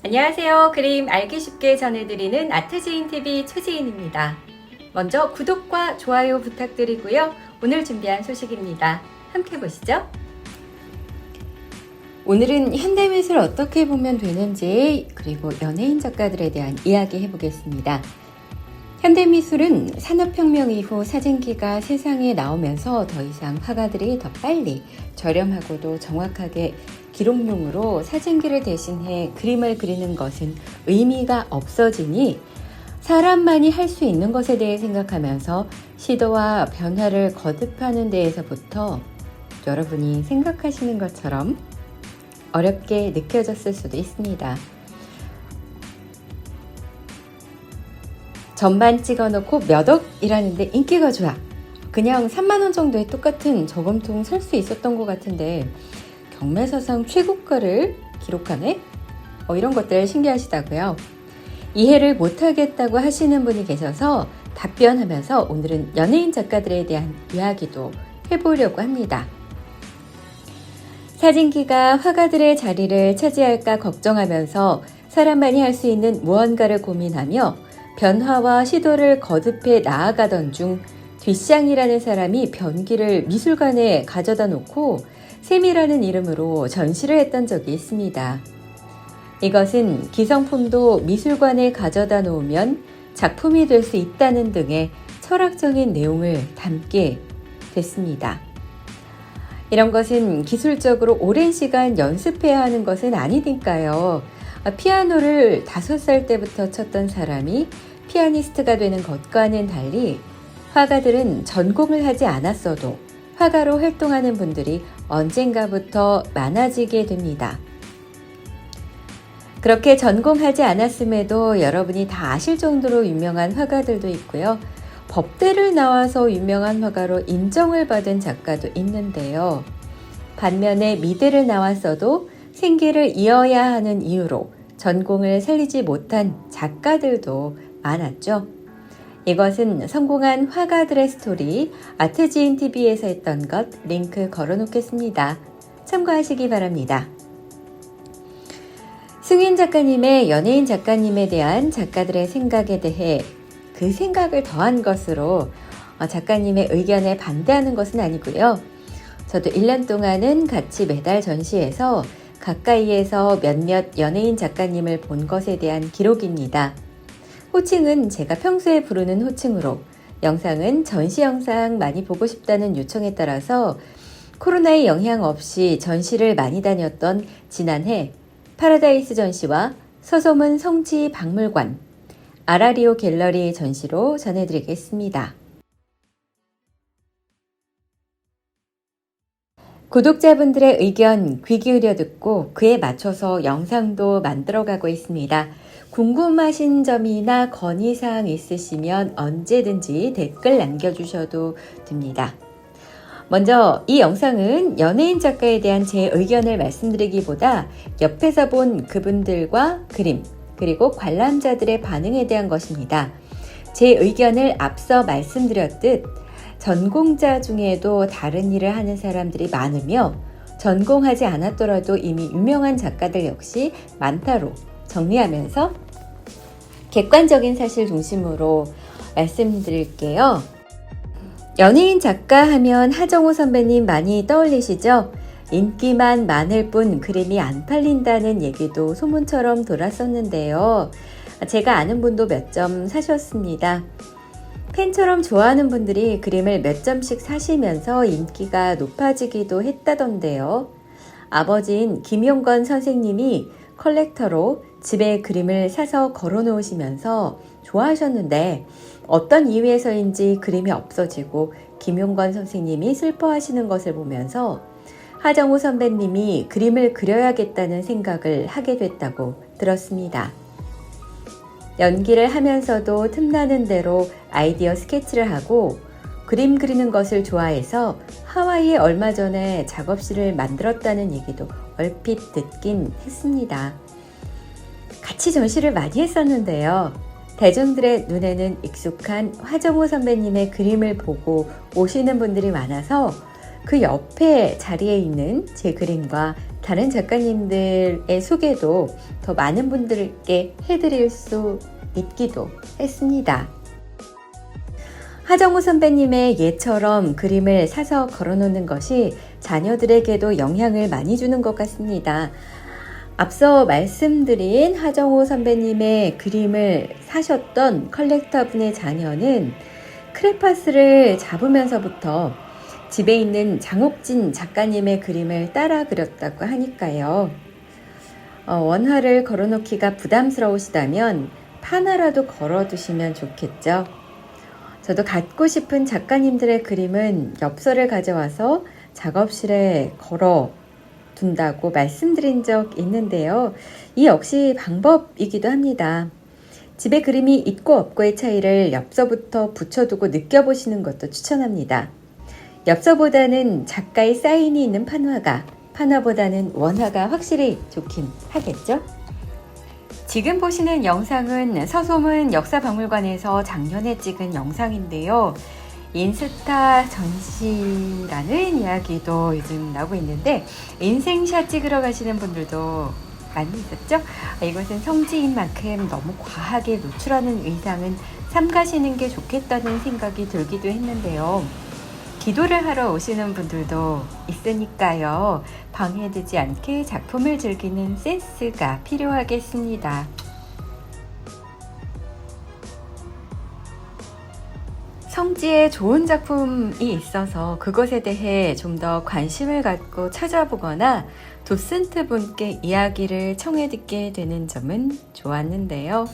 안녕하세요. 그림 알기 쉽게 전해드리는 아트지인TV 최지인입니다. 먼저 구독과 좋아요 부탁드리고요. 오늘 준비한 소식입니다. 함께 보시죠. 오늘은 현대미술 어떻게 보면 되는지 그리고 연예인 작가들에 대한 이야기 해보겠습니다. 현대미술은 산업혁명 이후 사진기가 세상에 나오면서 더 이상 화가들이 더 빨리 저렴하고도 정확하게 기록용으로 사진기를 대신해 그림을 그리는 것은 의미가 없어지니 사람만이 할 수 있는 것에 대해 생각하면서 시도와 변화를 거듭하는 데에서부터 여러분이 생각하시는 것처럼 어렵게 느껴졌을 수도 있습니다. 전만 찍어놓고 몇 억이라는데 인기가 좋아. 그냥 3만원 정도의 똑같은 저금통 살 수 있었던 것 같은데 경매사상 최고가를 기록하네? 이런 것들 신기하시다고요. 이해를 못하겠다고 하시는 분이 계셔서 답변하면서 오늘은 연예인 작가들에 대한 이야기도 해보려고 합니다. 사진기가 화가들의 자리를 차지할까 걱정하면서 사람만이 할 수 있는 무언가를 고민하며 변화와 시도를 거듭해 나아가던 중 뒷샹이라는 사람이 변기를 미술관에 가져다 놓고 샘이라는 이름으로 전시를 했던 적이 있습니다. 이것은 기성품도 미술관에 가져다 놓으면 작품이 될 수 있다는 등의 철학적인 내용을 담게 됐습니다. 이런 것은 기술적으로 오랜 시간 연습해야 하는 것은 아니니까요. 피아노를 5살 때부터 쳤던 사람이 피아니스트가 되는 것과는 달리 화가들은 전공을 하지 않았어도 화가로 활동하는 분들이 언젠가부터 많아지게 됩니다. 그렇게 전공하지 않았음에도 여러분이 다 아실 정도로 유명한 화가들도 있고요. 법대를 나와서 유명한 화가로 인정을 받은 작가도 있는데요. 반면에 미대를 나왔어도 생계를 이어야 하는 이유로 전공을 살리지 못한 작가들도 많았죠. 이것은 성공한 화가들의 스토리 아트지인TV에서 했던 것 링크 걸어놓겠습니다. 참고하시기 바랍니다. 승인 작가님의 연예인 작가님에 대한 작가들의 생각에 대해 그 생각을 더한 것으로 작가님의 의견에 반대하는 것은 아니고요. 저도 1년 동안은 같이 매달 전시해서 가까이에서 몇몇 연예인 작가님을 본 것에 대한 기록입니다. 호칭은 제가 평소에 부르는 호칭으로, 영상은 전시 영상 많이 보고 싶다는 요청에 따라서 코로나의 영향 없이 전시를 많이 다녔던 지난해 파라다이스 전시와 서소문 성지 박물관, 아라리오 갤러리 전시로 전해드리겠습니다. 구독자분들의 의견 귀 기울여 듣고 그에 맞춰서 영상도 만들어가고 있습니다. 궁금하신 점이나 건의사항 있으시면 언제든지 댓글 남겨주셔도 됩니다. 먼저 이 영상은 연예인 작가에 대한 제 의견을 말씀드리기보다 옆에서 본 그분들과 그림, 그리고 관람자들의 반응에 대한 것입니다. 제 의견을 앞서 말씀드렸듯 전공자 중에도 다른 일을 하는 사람들이 많으며 전공하지 않았더라도 이미 유명한 작가들 역시 많다로 정리하면서 객관적인 사실 중심으로 말씀드릴게요. 연예인 작가 하면 하정우 선배님 많이 떠올리시죠? 인기만 많을 뿐 그림이 안 팔린다는 얘기도 소문처럼 돌았었는데요. 제가 아는 분도 몇 점 사셨습니다. 팬처럼 좋아하는 분들이 그림을 몇 점씩 사시면서 인기가 높아지기도 했다던데요. 아버지인 김용건 선생님이 컬렉터로 집에 그림을 사서 걸어 놓으시면서 좋아하셨는데 어떤 이유에서인지 그림이 없어지고 김용건 선생님이 슬퍼하시는 것을 보면서 하정우 선배님이 그림을 그려야겠다는 생각을 하게 됐다고 들었습니다. 연기를 하면서도 틈나는 대로 아이디어 스케치를 하고 그림 그리는 것을 좋아해서 하와이에 얼마 전에 작업실을 만들었다는 얘기도 얼핏 듣긴 했습니다. 같이 전시를 많이 했었는데요. 대중들의 눈에는 익숙한 하정우 선배님의 그림을 보고 오시는 분들이 많아서 그 옆에 자리에 있는 제 그림과 다른 작가님들의 소개도 더 많은 분들께 해드릴 수 있기도 했습니다. 하정우 선배님의 예처럼 그림을 사서 걸어놓는 것이 자녀들에게도 영향을 많이 주는 것 같습니다. 앞서 말씀드린 하정우 선배님의 그림을 사셨던 컬렉터분의 자녀는 크레파스를 잡으면서부터 집에 있는 장옥진 작가님의 그림을 따라 그렸다고 하니까요. 원화를 걸어놓기가 부담스러우시다면 판화라도 걸어두시면 좋겠죠. 저도 갖고 싶은 작가님들의 그림은 엽서를 가져와서 작업실에 걸어 둔다고 말씀드린 적 있는데요. 이 역시 방법이기도 합니다. 집에 그림이 있고 없고의 차이를 엽서부터 붙여두고 느껴보시는 것도 추천합니다. 엽서보다는 작가의 사인이 있는 판화보다는 원화가 확실히 좋긴 하겠죠? 지금 보시는 영상은 서소문 역사박물관에서 작년에 찍은 영상인데요. 인스타 전시라는 이야기도 요즘 나오고 있는데 인생샷 찍으러 가시는 분들도 많이 있었죠? 이것은 성지인 만큼 너무 과하게 노출하는 의상은 삼가시는 게 좋겠다는 생각이 들기도 했는데요. 기도를 하러 오시는 분들도 있으니까요. 방해되지 않게 작품을 즐기는 센스가 필요하겠습니다. 성지에 좋은 작품이 있어서 그것에 대해 좀 더 관심을 갖고 찾아보거나 도슨트 분께 이야기를 청해 듣게 되는 점은 좋았는데요.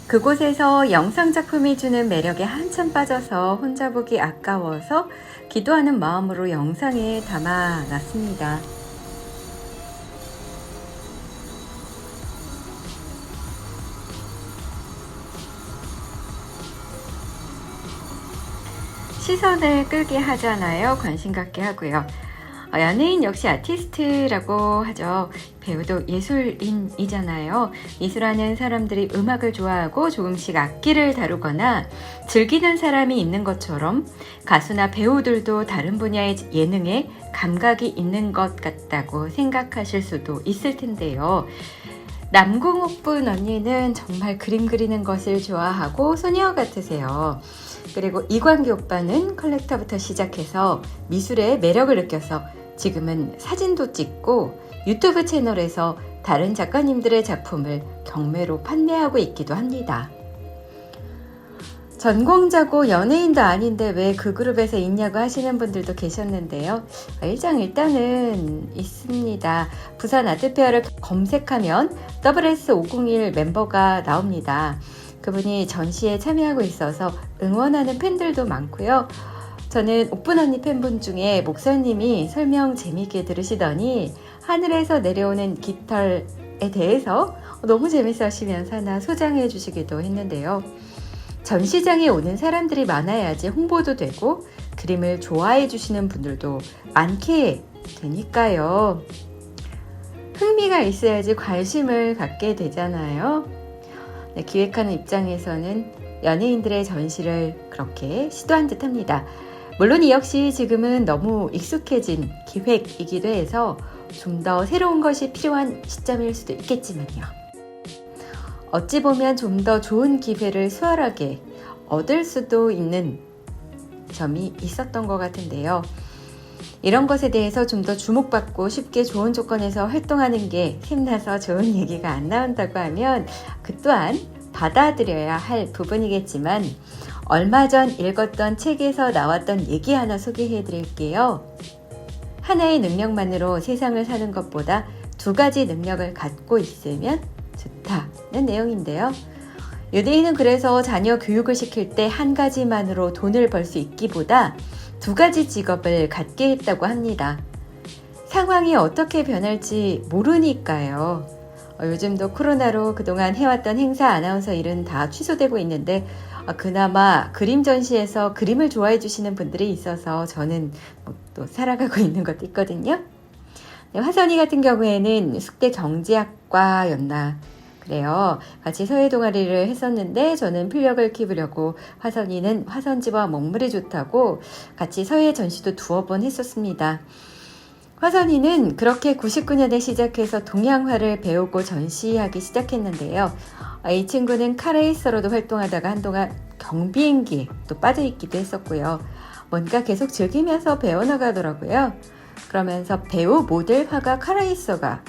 그곳에서 영상 작품이 주는 매력에 한참 빠져서 혼자 보기 아까워서 기도하는 마음으로 영상에 담아놨습니다. 시선을 끌게 하잖아요. 관심 갖게 하고요. 연예인 역시 아티스트라고 하죠. 배우도 예술인이잖아요. 미술하는 사람들이 음악을 좋아하고 조금씩 악기를 다루거나 즐기는 사람이 있는 것처럼 가수나 배우들도 다른 분야의 예능에 감각이 있는 것 같다고 생각하실 수도 있을 텐데요. 남궁옥분 언니는 정말 그림 그리는 것을 좋아하고 소녀 같으세요. 그리고 이광기 오빠는 컬렉터부터 시작해서 미술의 매력을 느껴서 지금은 사진도 찍고 유튜브 채널에서 다른 작가님들의 작품을 경매로 판매하고 있기도 합니다. 전공자고 연예인도 아닌데 왜 그 그룹에서 있냐고 하시는 분들도 계셨는데요. 일단은 있습니다. 부산 아트페어를 검색하면 WS501 멤버가 나옵니다. 그분이 전시에 참여하고 있어서 응원하는 팬들도 많고요. 저는 옥분 언니 팬분 중에 목사님이 설명 재미있게 들으시더니 하늘에서 내려오는 깃털에 대해서 너무 재밌어 하시면서 하나 소장해 주시기도 했는데요. 전시장에 오는 사람들이 많아야지 홍보도 되고 그림을 좋아해 주시는 분들도 많게 되니까요. 흥미가 있어야지 관심을 갖게 되잖아요. 네, 기획하는 입장에서는 연예인들의 전시를 그렇게 시도한 듯 합니다. 물론 이 역시 지금은 너무 익숙해진 기획이기도 해서 좀 더 새로운 것이 필요한 시점일 수도 있겠지만요. 어찌 보면 좀 더 좋은 기회를 수월하게 얻을 수도 있는 점이 있었던 것 같은데요. 이런 것에 대해서 좀 더 주목받고 쉽게 좋은 조건에서 활동하는 게 힘나서 좋은 얘기가 안 나온다고 하면 그 또한 받아들여야 할 부분이겠지만 얼마 전 읽었던 책에서 나왔던 얘기 하나 소개해 드릴게요. 하나의 능력만으로 세상을 사는 것보다 두 가지 능력을 갖고 있으면 좋다는 내용인데요. 유대인은 그래서 자녀 교육을 시킬 때 한 가지만으로 돈을 벌 수 있기보다 두 가지 직업을 갖게 했다고 합니다. 상황이 어떻게 변할지 모르니까요. 요즘도 코로나로 그동안 해왔던 행사 아나운서 일은 다 취소되고 있는데 그나마 그림 전시에서 그림을 좋아해 주시는 분들이 있어서 저는 또 살아가고 있는 것도 있거든요. 네, 화선이 같은 경우에는 숙대 경제학과였나 그래요. 같이 서예 동아리를 했었는데 저는 필력을 키우려고 화선이는 화선지와 먹물이 좋다고 같이 서예 전시도 두어 번 했었습니다. 화선이는 그렇게 99년에 시작해서 동양화를 배우고 전시하기 시작했는데요. 이 친구는 카레이서로도 활동하다가 한동안 경비행기에 또 빠져있기도 했었고요. 뭔가 계속 즐기면서 배워나가더라고요. 그러면서 배우, 모델, 화가, 카레이서가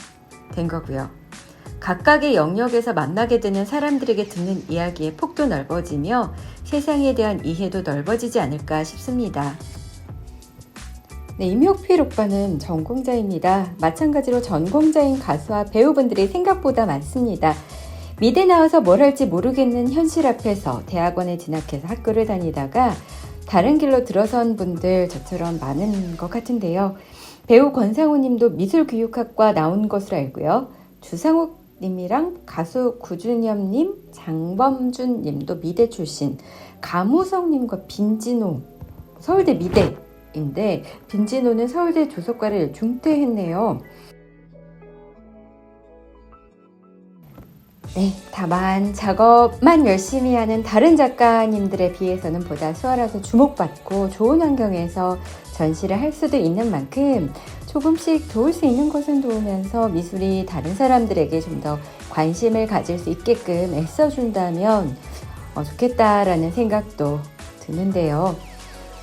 된 거고요. 각각의 영역에서 만나게 되는 사람들에게 듣는 이야기의 폭도 넓어지며 세상에 대한 이해도 넓어지지 않을까 싶습니다. 네, 임효필 오빠는 전공자입니다. 마찬가지로 전공자인 가수와 배우분들이 생각보다 많습니다. 미대 나와서 뭘 할지 모르겠는 현실 앞에서 대학원에 진학해서 학교를 다니다가 다른 길로 들어선 분들 저처럼 많은 것 같은데요. 배우 권상우 님도 미술교육학과 나온 것으로 알고요. 주상욱 님이랑 가수 구준엽 님, 장범준 님도 미대 출신, 가무성 님과 빈진호, 서울대 미대인데 빈진호는 서울대 조속과를 중퇴했네요. 네, 다만 작업만 열심히 하는 다른 작가님들에 비해서는 보다 수월하고 주목받고 좋은 환경에서 전시를 할 수도 있는 만큼 조금씩 도울 수 있는 것은 도우면서 미술이 다른 사람들에게 좀 더 관심을 가질 수 있게끔 애써준다면 좋겠다라는 생각도 드는데요.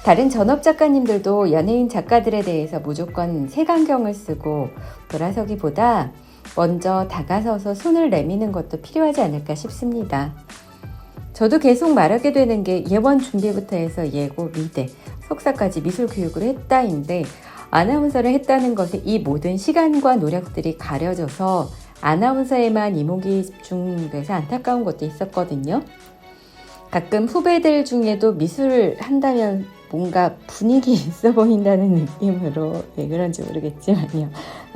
다른 전업 작가님들도 연예인 작가들에 대해서 무조건 색안경을 쓰고 돌아서기보다 먼저 다가서서 손을 내미는 것도 필요하지 않을까 싶습니다. 저도 계속 말하게 되는 게 예원 준비부터 해서 예고, 미대, 석사까지 미술 교육을 했다인데 아나운서를 했다는 것에 이 모든 시간과 노력들이 가려져서 아나운서에만 이목이 집중돼서 안타까운 것도 있었거든요. 가끔 후배들 중에도 미술을 한다면 뭔가 분위기 있어 보인다는 느낌으로 왜 그런지 모르겠지만요.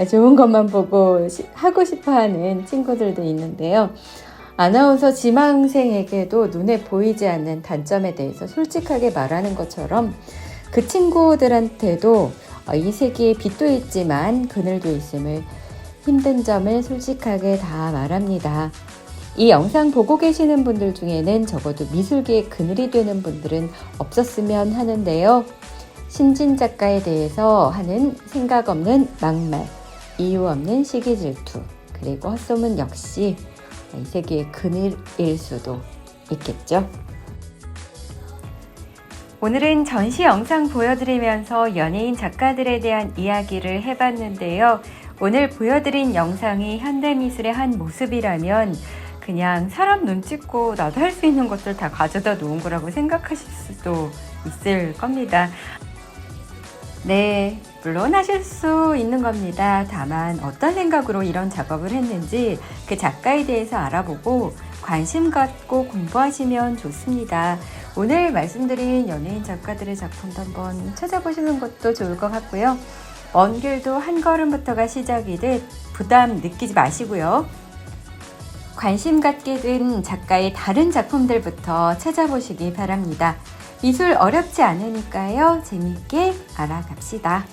좋은 것만 보고 하고 싶어하는 친구들도 있는데요. 아나운서 지망생에게도 눈에 보이지 않는 단점에 대해서 솔직하게 말하는 것처럼 그 친구들한테도 이 세계에 빛도 있지만 그늘도 있음을, 힘든 점을 솔직하게 다 말합니다. 이 영상 보고 계시는 분들 중에는 적어도 미술계의 그늘이 되는 분들은 없었으면 하는데요. 신진 작가에 대해서 하는 생각 없는 막말, 이유 없는 시기 질투, 그리고 헛소문 역시 이 세계의 그늘일 수도 있겠죠. 오늘은 전시 영상 보여드리면서 연예인 작가들에 대한 이야기를 해봤는데요. 오늘 보여드린 영상이 현대미술의 한 모습이라면 그냥 사람 눈 찍고 나도 할 수 있는 것들 다 가져다 놓은 거라고 생각하실 수도 있을 겁니다. 네, 물론 하실 수 있는 겁니다. 다만 어떤 생각으로 이런 작업을 했는지 그 작가에 대해서 알아보고 관심 갖고 공부하시면 좋습니다. 오늘 말씀드린 연예인 작가들의 작품도 한번 찾아보시는 것도 좋을 것 같고요. 먼 길도 한 걸음부터가 시작이듯 부담 느끼지 마시고요. 관심 갖게 된 작가의 다른 작품들부터 찾아보시기 바랍니다. 미술 어렵지 않으니까요. 재미있게 알아갑시다.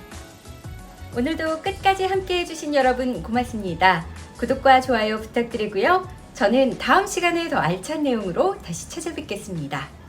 오늘도 끝까지 함께 해주신 여러분 고맙습니다. 구독과 좋아요 부탁드리고요. 저는 다음 시간에 더 알찬 내용으로 다시 찾아뵙겠습니다.